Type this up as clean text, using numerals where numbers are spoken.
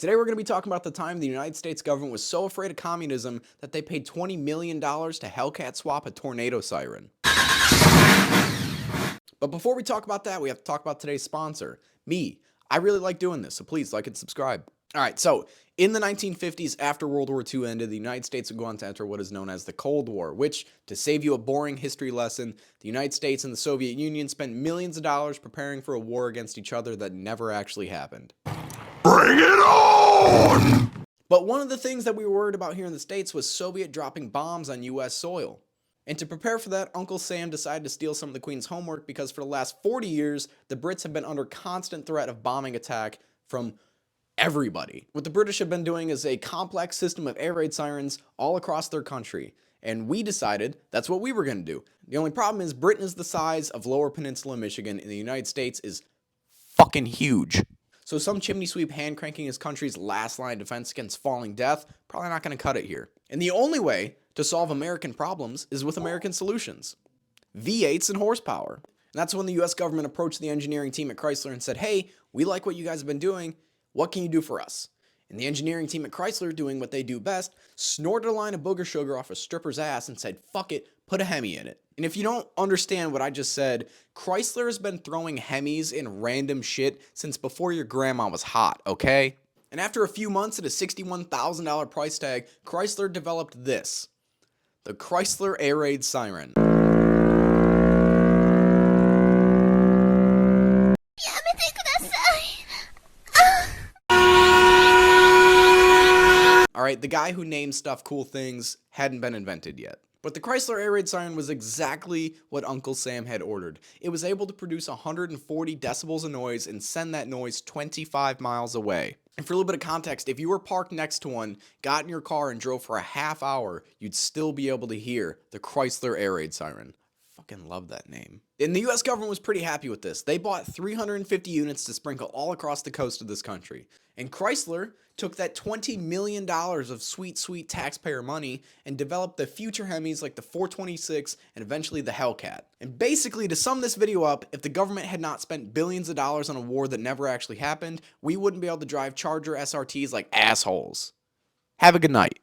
Today we're going to be talking about the time the United States government was so afraid of communism that they paid $20 million to Hellcat swap a tornado siren. But before we talk about that, we have to talk about today's sponsor, me. I really like doing this, so please like and subscribe. Alright, so in the 1950s, after World War II ended, the United States would go on to enter what is known as the Cold War, which, to save you a boring history lesson, the United States and the Soviet Union spent millions of dollars preparing for a war against each other that never actually happened. Bring it on! But one of the things that we were worried about here in the States was Soviet dropping bombs on US soil. And to prepare for that, Uncle Sam decided to steal some of the Queen's homework because for the last 40 years, the Brits have been under constant threat of bombing attack from everybody. What the British have been doing is a complex system of air raid sirens all across their country. And we decided that's what we were going to do. The only problem is Britain is the size of Lower Peninsula, Michigan, and the United States is fucking huge. So some chimney sweep hand cranking his country's last line of defense against falling death, probably not going to cut it here. And the only way to solve American problems is with American solutions. V8s and horsepower. And that's when the US government approached the engineering team at Chrysler and said, hey, we like what you guys have been doing. What can you do for us? And the engineering team at Chrysler, doing what they do best, snorted a line of booger sugar off a stripper's ass and said, fuck it, put a HEMI in it. And if you don't understand what I just said, Chrysler has been throwing HEMIs in random shit since before your grandma was hot, okay? And after a few months at a $61,000 price tag, Chrysler developed this. The Chrysler Air Raid Siren. Alright, the guy who named stuff cool things hadn't been invented yet. But the Chrysler Air Raid Siren was exactly what Uncle Sam had ordered. It was able to produce 140 decibels of noise and send that noise 25 miles away. And for a little bit of context, if you were parked next to one, got in your car and drove for a half hour, you'd still be able to hear the Chrysler Air Raid Siren. Fucking love that name. And the US government was pretty happy with this. They bought 350 units to sprinkle all across the coast of this country. And Chrysler took that $20 million of sweet, sweet taxpayer money and developed the future HEMIs like the 426 and eventually the Hellcat. And basically, to sum this video up, if the government had not spent billions of dollars on a war that never actually happened, we wouldn't be able to drive Charger SRTs like assholes. Have a good night.